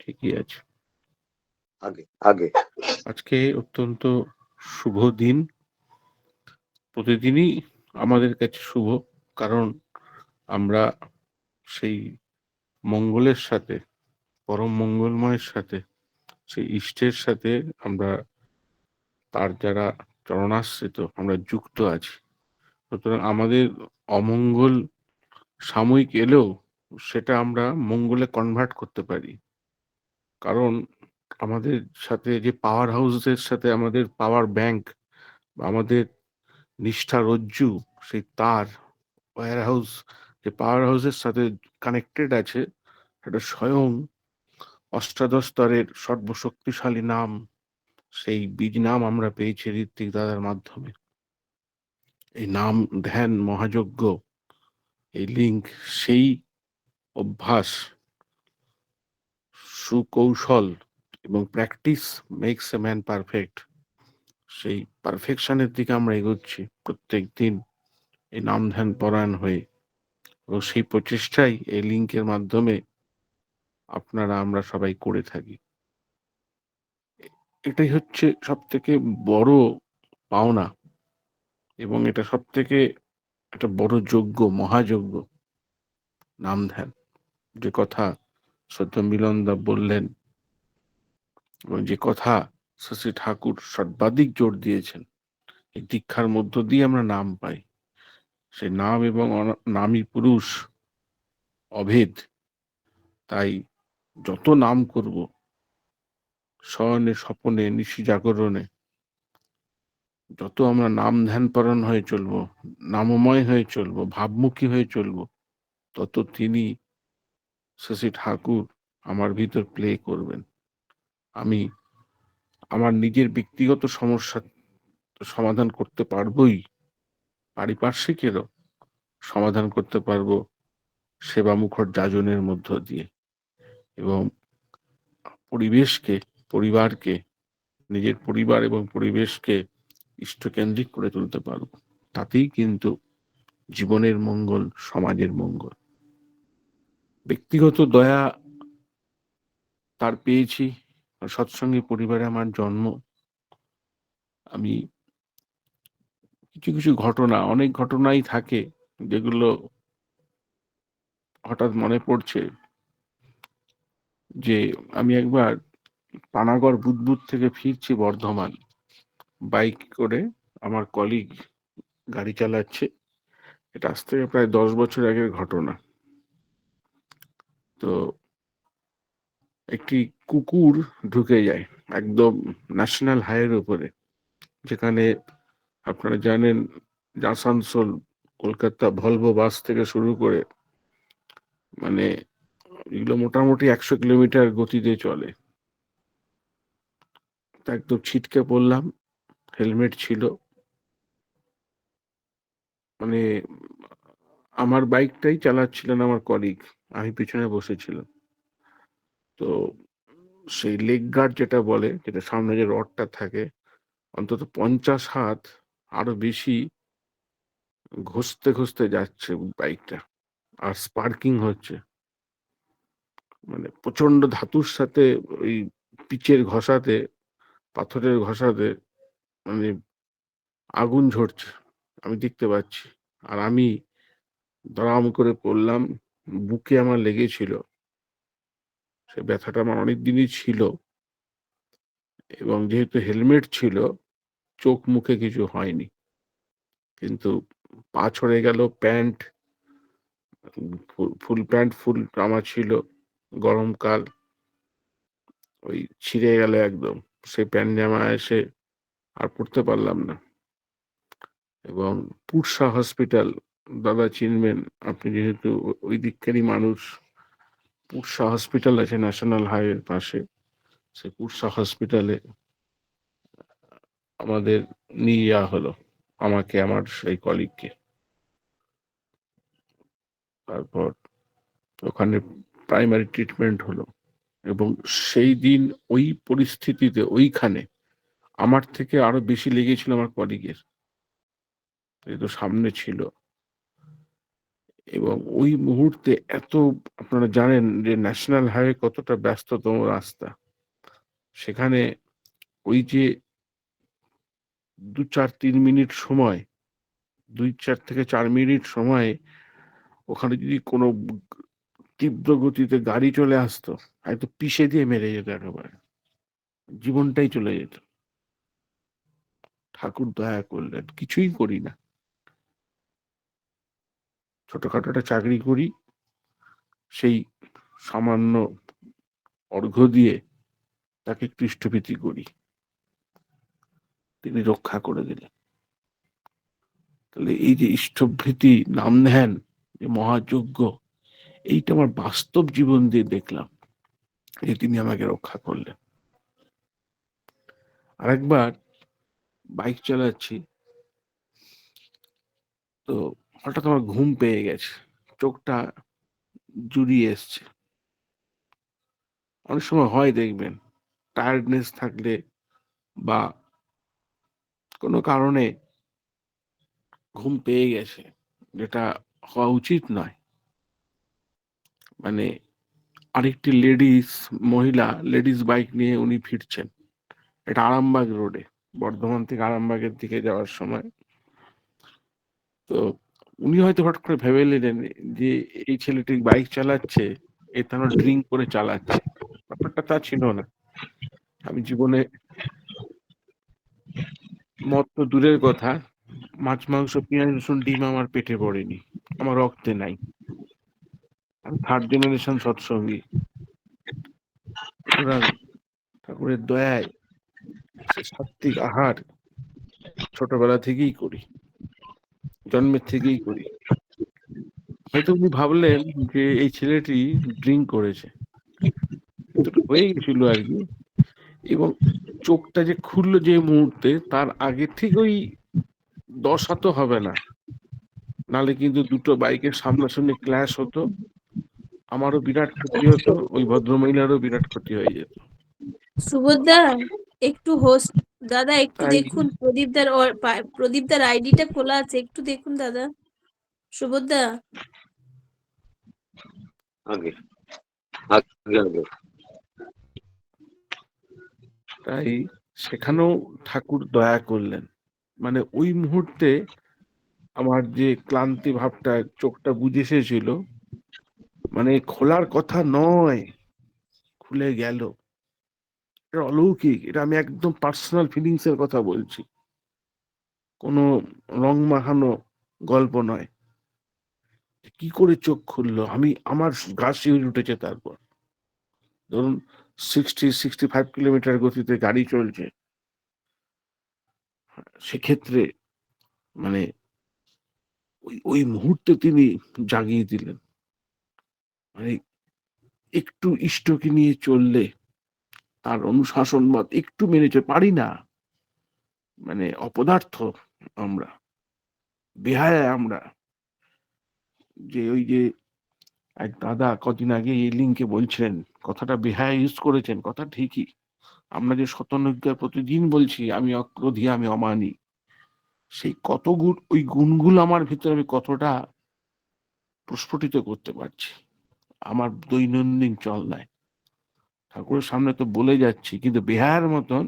ঠিকই আছে। আগে আগে আজকে অত্যন্ত শুভ দিন। প্রতিদিনই আমাদের কাছে শুভ, কারণ আমরা সেই মঙ্গলের সাথে, পরম মঙ্গলময়ের সাথে, সেই ইষ্টের সাথে আমরা তার যারা চরণাশ্রিত আমরা যুক্ত আছি। সুতরাং আমাদের অমঙ্গল সাময়িক এলেও সেটা আমরা মঙ্গলে কনভার্ট করতে পারি, কারণ আমাদের সাথে যে পাওয়ার হাউসের সাথে আমাদের পাওয়ার ব্যাংক, আমাদের নিষ্ঠা রজ্জু, সেই তার ওয়্যার হাউস, যে পাওয়ার হাউসের সাথে কানেক্টেড আছে, সেটা স্বয়ং অষ্টাদশ স্তরের সর্বশক্তিশালী নাম, সেই বীজ নাম আমরা পেয়েছি ঋত্বিক দাদার মাধ্যমে। এই নাম ধ্যান মহাযজ্ঞ, এই লিঙ্ক, সেই অভ্যাস, সুকৌশল এবং practice makes a man perfect. সেই পারফেকশনের দিকে আমরা এগোচ্ছি প্রত্যেক দিন এই নাম ধ্যান পরায়ণ হয়ে, এবং সেই প্রচেষ্টাই এই লিঙ্কের মাধ্যমে আপনারা আমরা সবাই করে থাকি। এটাই হচ্ছে সব থেকে বড় পাওনা, এবং এটা সব থেকে একটা বড় যজ্ঞ, মহাযজ্ঞ, নাম ধ্যান। যে কথা সত্য মিলনদা বললেন, এবং যে কথা শশী ঠাকুর সর্বাধিক জোর দিয়েছেন, এই দীক্ষার মধ্য দিয়ে আমরা নাম পাই। সেই নাম এবং নামই পুরুষ, অভেদ। তাই যত নাম করব, শয়নে স্বপনে নিশি জাগরণে, যত আমরা নাম ধ্যান পরায়ণ হয়ে চলবো, নামময় হয়ে চলবো, ভাবমুখী হয়ে চলবো, তত তিনি শশী ঠাকুর আমার ভিতর প্লে করবেন। আমি আমার নিজের ব্যক্তিগত সমস্যা সমাধান করতে পারবোই, পারিপার্শ্বিকেরও সমাধান করতে পারবো সেবা মুখর যাজনের মধ্য দিয়ে, এবং পরিবেশকে, পরিবারকে, নিজের পরিবার এবং পরিবেশকে ইষ্টকেন্দ্রিক করে তুলতে পারবো। তাতেই কিন্তু জীবনের মঙ্গল, সমাজের মঙ্গল। ব্যক্তিগত দয়া তার পেয়েছি, সৎসঙ্গী পরিবারে আমার জন্ম। আমি কিছু কিছু ঘটনা, অনেক ঘটনাই থাকে যেগুলো হঠাৎ মনে পড়ছে, যে আমি একবার পানাগড় বুদবুদ থেকে ফিরছি বর্ধমান, বাইক করে, আমার কলিগ গাড়ি চালাচ্ছে। এটা আজ থেকে প্রায় 10 বছর আগের ঘটনা। তো একটি কুকুর ঢুকে যায় একদম ন্যাশনাল হাইওয়ের উপরে, যেখানে আপনারা জানেন আসানসোল, কলকাতা ভলভো বাস থেকে শুরু করে, মানে এগুলো মোটামুটি 100 কিলোমিটার গতিতে চলে। একদম ছিটকে পড়লাম, হেলমেট ছিল, মানে আমার বাইকটাই চালাচ্ছিলেন আমার কলিগ, আমি পিছনে বসেছিলাম। তো সেই লেগ গার্ড যেটা বলে, যেটা সামনে যে রডটা থাকে, অন্তত 50 হাত আরো বেশি ঘষতে ঘষতে যাচ্ছে বাইকটা, আর স্পার্কিং হচ্ছে, মানে প্রচন্ড ধাতুর সাথে ওই পিচের ঘষাতে, পাথরের ঘষাতে, মানে আগুন ঝরছে, আমি দেখতে পাচ্ছি। আর আমি দড়াম করে পড়লাম, বুকে আমার লেগেছিল, সে ব্যথাটা আমার অনেক দিনই ছিল, এবং যেহেতু হেলমেট ছিল চোখ মুখে কিছু হয়নি, কিন্তু পা ছড়ে গেল, প্যান্ট, ফুল প্যান্ট ফুল আমার ছিল, গরমকাল, ওই ছিঁড়ে গেল একদম। সেই প্যান্ট জামা এসে আর পড়তে পারলাম না। এবং পুরসা হসপিটাল, দাদা চিনবেন আপনি যেহেতু ওই দিককারই মানুষ, পুরসা হসপিটাল আছে ন্যাশনাল হাইওয়ের পাশে, সেই পুরসা হসপিটালে আমাদের নিয়ে যাওয়া হলো, আমাকে, আমার সেই কলিগকে। তারপর ওখানে প্রাইমারি ট্রিটমেন্ট হলো, এবং সেই দিন ওই পরিস্থিতিতে ওইখানে আমার থেকে আরো বেশি লেগেছিল আমার কলিগের, এই তো সামনে ছিল। এবং ওই মুহূর্তে এত, আপনারা জানেন যে ন্যাশনাল হাইওয়ে কতটা ব্যস্ততম রাস্তা, সেখানে ওই যে 2-4-3 মিনিট সময়, 2-4 থেকে 4 মিনিট সময়ে ওখানে যদি কোনো তীব্র গতিতে গাড়ি চলে আসতো, হয়তো পিষে দিয়ে মেরে যেত, একেবারে জীবনটাই চলে যেত। ঠাকুর দয়া করলেন, কিছুই করি না, ছোটখাটো একটা চাকরি করি, সেই সামান্য অর্ঘ্য দিয়ে তাকে পৃষ্ঠভীতি করি, তিনি রক্ষা করে দিলেন। তাহলে এই যে ইষ্টভৃতি, নাম ধ্যান, যে মহাযজ্ঞ, এইটা আমার বাস্তব জীবন দিয়ে দেখলাম যে তিনি আমাকে রক্ষা করলেন। আরেকবার বাইক চালাচ্ছি, তো হঠাৎ আমার ঘুম পেয়ে গেছে, চোখটা জুড়িয়ে এসছে। অনেক সময় হয় দেখবেন, টায়ার্ডনেস থাকলে বা কোনো কারণে ঘুম পেয়ে গেছে, যেটা হওয়া উচিত নয়। মানে আরেকটি মহিলা লেডিস বাইক নিয়ে উনি ফিরছেন, এটা আরামবাগ রোডে, বর্ধমান থেকে আরামবাগের দিকে যাওয়ার সময়। তো উনি হয়তো হঠাৎ করে ভেবে নিলেন যে এই ছেলেটি বাইক চালাচ্ছে, এ তো ড্রিঙ্ক করে চালাচ্ছে। ব্যাপারটা তা ছিল না। আমি জীবনে মদ তো দূরের কথা, মাছ মাংস পেঁয়াজ রসুন ডিম আমার পেটে পড়েনি, আমার রক্তে নাই। আমি 3rd জেনারেশন সৎসঙ্গী। সুতরাং ঠাকুরের দয়ায় সে সাত্বিক আহার ছোটবেলা থেকেই করি, জন্মের থেকেই করি। হয়তো উনি ভাবলেন যে এই ছেলেটি ড্রিঙ্ক করেছে, কিন্তু হয়ে গেছিল আর কি। এবং চোখটা যে খুললো যে মুহূর্তে, তার আগে ঠিক ওই 10 হাতও হবে না, নালে কিন্তু দুটো বাইকের সামনাসামনি ক্ল্যাশ হতো, আমারও বিরাট ক্ষতি হতো, ওই ভদ্রমহিলারও বিরাট ক্ষতি হয়ে যেত। সুবোধদা, একটু হোস্ট দাদা, একটু তাই দেখুন প্রদীপদার আইডিটা খোলা আছে, একটু দেখুন দাদা। সুবোধদা, আগে আগে আগে তাই সেখানেও ঠাকুর দয়া করলেন। মানে ওই মুহূর্তে আমার যে ক্লান্তি ভাবটা, চোখটা বুজে এসেছিল, মানে খোলার কথা নয়, খুলে গেল। এটা অলৌকিক, এটা আমি একদম পার্সোনাল ফিলিংস এর কথা বলছি, কোনো রং মাখানো গল্প নয়। কি করে চোখ খুললো, আমার গা শিউরে উঠেছে। তারপর ধরুন 60-65 কিলোমিটার গতিতে গাড়ি চলছে, সেক্ষেত্রে মানে ওই মুহূর্তে তিনি জাগিয়ে দিলেন। মানে একটু ইষ্টকে নিয়ে চললে, তার অনুশাসনবাদ একটু মেনে চলতে পারি না, মানে অপদার্থ আমরা, বেহায়া আমরা। যে ওই যে এক দাদা কদিন আগে এই লিঙ্কে বলছিলেন, কথাটা বেহায়া ইউজ করেছেন, কথা ঠিকই। আমরা যে শতনৈক্য প্রতিদিন বলছি, আমি অক্রোধী, আমি অমানি, সেই কত গুণ, ওই গুণগুলো আমার ভিতরে আমি কতটা প্রস্ফুটিত করতে পারছি আমার দৈনন্দিন চলনায়। ঠাকুরের সামনে তো বলে যাচ্ছি, কিন্তু বেহায়ার মতন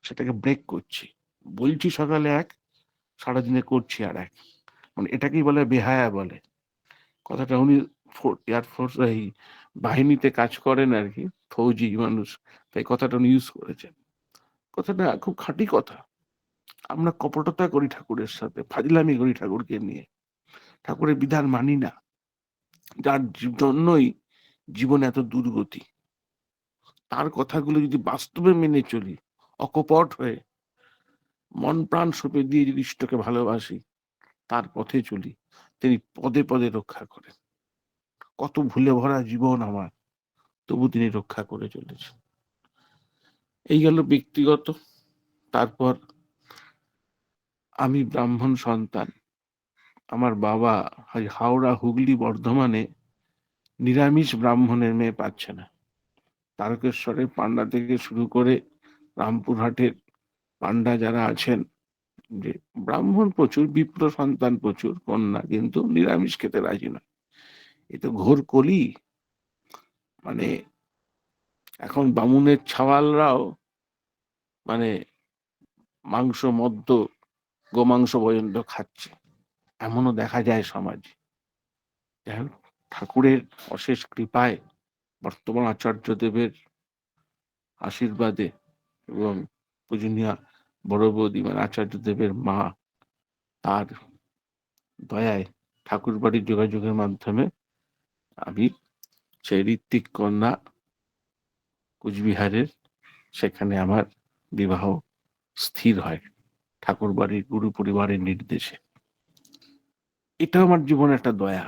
সেটাকে ব্রেক করছি। বলছি সকালে এক, সারাদিনে করছি আর এক, মানে এটাকেই বলে বেহায়া বলে। কথাটা উনি এয়ারফোর্স, এই বাহিনীতে কাজ করেন আর কি, ফৌজি মানুষ, তাই কথাটা উনি ইউজ করেছেন। কথাটা খুব খাঁটি কথা। আমরা কপটতা করি ঠাকুরের সাথে, ফাজলামি করি ঠাকুরকে নিয়ে, ঠাকুরের বিধান মানি না, যার জন্যই জীবনে এত দুর্গতি। তার কথাগুলো যদি বাস্তবে মেনে চলি, অকপট হয়ে মন প্রাণ সঁপে দিয়ে যদি ইষ্টকে ভালোবাসি, তার পথে চলি, তিনি পদে পদে রক্ষা করেন। কত ভুলে ভরা জীবন আমার, তবু তিনি রক্ষা করে চলেছেন। এই গেল ব্যক্তিগত। তারপর আমি ব্রাহ্মণ সন্তান, আমার বাবা হাওড়া হুগলি বর্ধমানে নিরামিষ ব্রাহ্মণের মেয়ে পাচ্ছে না। তারকেশ্বরের পান্ডা থেকে শুরু করে রামপুরহাটের পান্ডা যারা আছেন, যে ব্রাহ্মণ প্রচুর, বিপ্র সন্তান প্রচুর, কন্যা কিন্তু নিরামিষ খেতে রাজি না। এ তো ঘোর কলি। মানে এখন বামুনের ছাওয়ালরাও মানে মাংস মদ্য গোমাংস পর্যন্ত খাচ্ছে, এমনও দেখা যায় সমাজে। যাই হোক, ঠাকুরের অশেষ কৃপায়, বর্তমান আচার্যদেবের আশীর্বাদে এবং পূজনীয়া বড় বৌদি মানে আচার্যদেবের মা, তার দয়ায়, ঠাকুর বাড়ির যোগাযোগের মাধ্যমে আমি সেই ঋত্বিক কন্যা কুচবিহারের, সেখানে আমার বিবাহ স্থির হয় ঠাকুর বাড়ির গুরু পরিবারের নির্দেশে। এটা আমার জীবনে একটা দয়া।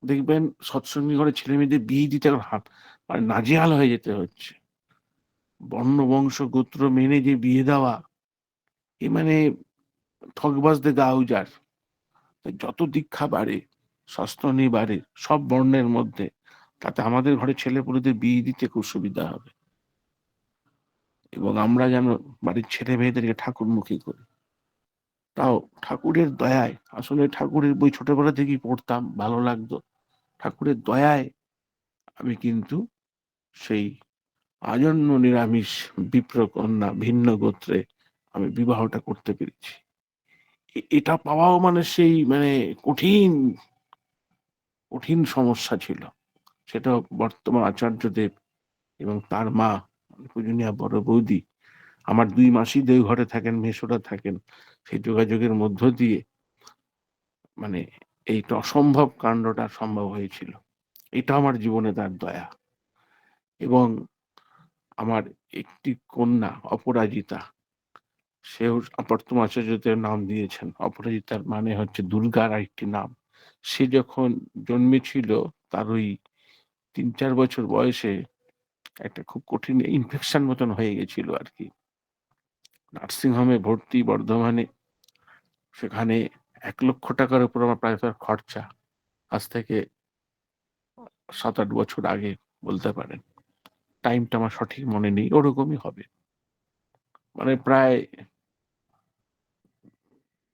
দেখবেন সৎসঙ্গী ঘরে ছেলে মেয়েদের বিয়ে দিতে এখন মানে নাজেহাল হয়ে যেতে হচ্ছে। বর্ণ বংশ গোত্র মেনে যে বিয়ে দেওয়া, এ মানে ঠকবাজদের গা উজাড়। যত দীক্ষা বাড়ে, সস্তনী বাড়ে সব বর্ণের মধ্যে, তাতে আমাদের ঘরে ছেলে পুলেদের বিয়ে দিতে খুব সুবিধা হবে, এবং আমরা যেন বাড়ির ছেলে মেয়েদেরকে ঠাকুরমুখী করি। তাও ঠাকুরের দয়ায়, আসলে ঠাকুরের বই ছোটবেলা থেকেই পড়তাম, ভালো লাগতো। ঠাকুরের দয়ায় আমি কিন্তু সেই আজন্ম নিরামিষ বিপ্রকন্যা ভিন্ন গোত্রে আমি বিবাহটা করতে পেরেছি। এটা পাওয়াও মানে সেই মানে কঠিন কঠিন সমস্যা ছিল। সেটা বর্তমান আচার্যদেব এবং তার মা পূজনীয়া বড় বৌদি, আমার 2 মাসই দেওঘরে থাকেন, মেসোরা থাকেন, সেই যোগাযোগের মধ্য দিয়ে মানে এইটা অসম্ভব কাণ্ডটা সম্ভব হয়েছিল। এটা আমার জীবনে তার দয়া। এবং আমার একটি কন্যা অপরাজিতা, সেও বর্তমান আচার্যদেব নাম দিয়েছেন। অপরাজিতার মানে হচ্ছে দুর্গার আরেকটি নাম। সে যখন জন্মেছিল তার ওই 3-4 বছর বয়সে একটা খুব কঠিন ইনফেকশন মতন হয়ে গেছিল আর কি। নার্সিংহোমে ভর্তি বর্ধমানে, সেখানে 1 লক্ষ টাকার উপর আমার প্রায় খরচা। আজ থেকে 7-8 বছর আগে বলতে পারেন, টাইমটা আমার সঠিক মনে নেই, ওরকমই হবে। মানে প্রায়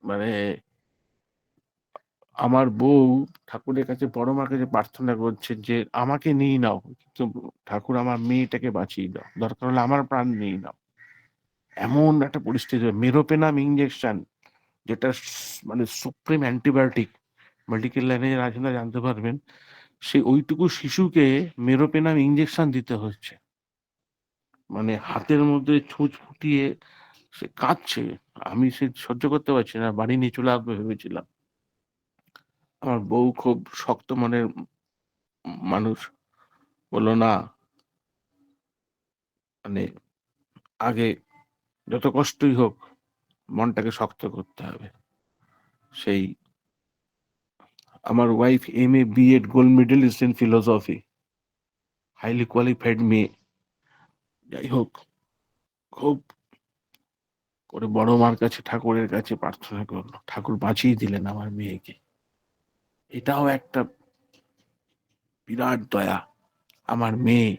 মানে আমার বউ ঠাকুরের কাছে, বড় মার কাছে প্রার্থনা করছে যে আমাকে নিয়ে নাও, কিন্তু ঠাকুর আমার মেয়েটাকে বাঁচিয়ে দাও, দরকার হলে আমার প্রাণ নিয়ে নাও। এমন একটা পরিস্থিতি। মেরোপেনাম ইঞ্জেকশন, যেটা মানে সুপ্রিম অ্যান্টিবায়োটিক, মেডিকেল লাইনে যারা আছেন তারা জানতে পারবেন, সেই ওইটুকু শিশুকে মেরোপেনাম ইঞ্জেকশন দিতে হচ্ছে। মানে হাতের মধ্যে ছুঁচ ফুটিয়ে সে কাঁদছে। আমি সে সহ্য করতে পারছি না, বাড়ি নিয়ে চলে আসবো ভেবেছিলাম। আমার বউ খুব শক্ত মনের মানুষ, বললো না, মানে আগে যত কষ্টই হোক মনটাকে শক্ত করতে হবে। সেই আমার wife MA B.Ed gold medalist in philosophy, highly qualified মেয়ে। যাই হোক, খুব করে বড় মার কাছে, ঠাকুরের কাছে প্রার্থনা করলো, ঠাকুর বাঁচিয়ে দিলেন আমার মেয়েকে। এটাও একটা বিরাট দয়া। আমার মেয়ে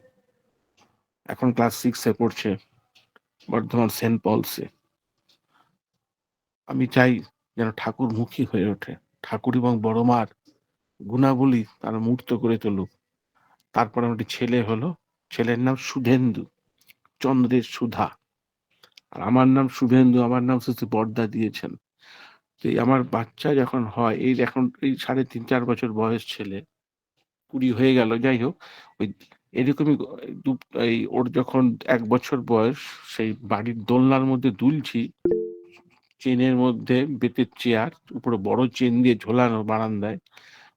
এখন ক্লাস 6-এ পড়ছে, বর্ধমান সেন্ট পলসে। আমি চাই যেন ঠাকুর মুখী হয়ে ওঠে, ঠাকুর এবং বড় মার গুণাবলী তারা মূর্ত করে তুলুক। তারপর আমার একটি ছেলে হলো, ছেলের নাম সুধেন্দু, চন্দ্রের সুধা। আর আমার নাম শুভেন্দু, আমার নাম শ্রী বড়দা দিয়েছেন। তো এই আমার বাচ্চা যখন হয়, এই এখন এই 3.5-4 বছর বয়স, ছেলে 20 হয়ে গেল। যাই হোক, ওই এরকমই এই ওর যখন 1 বছর বয়স, সেই বাড়ির দোলনার মধ্যে দুলছি, চেনের মধ্যে বেতের চেয়ার, উপরে বড় চেন দিয়ে ঝোলানো বারান্দায়,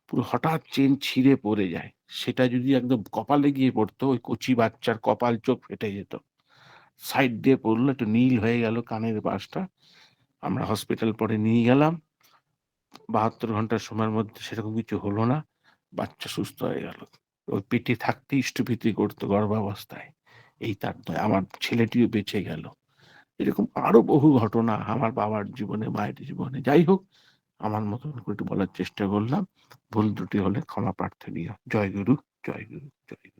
পুরো হঠাৎ চেন ছিঁড়ে পড়ে যায়। সেটা যদি একদম কপালে গিয়ে পড়তো, ওই কচি বাচ্চার কপাল চোখ ফেটে যেত। সাইড দিয়ে পড়লো, একটু নীল হয়ে গেল কানের পাশটা। আমরা হসপিটাল পরে নিয়ে গেলাম, 72 ঘন্টার সময়ের মধ্যে সেরকম কিছু হলো না, বাচ্চা সুস্থ হয়ে গেল। ওই পেটে থাকতে ইষ্টভীতি করতো গর্ভাবস্থায়। এই তার দয়া, আমার ছেলেটিও বেঁচে গেল। এরকম আরো বহু ঘটনা আমার বাবার জীবনে, মায়ের জীবনে। যাই হোক, আমার মতন করে একটু বলার চেষ্টা করলাম। ভুল ত্রুটি হলে ক্ষমা প্রার্থনীয়। জয় গুরু, জয় গুরু, জয় গুরু।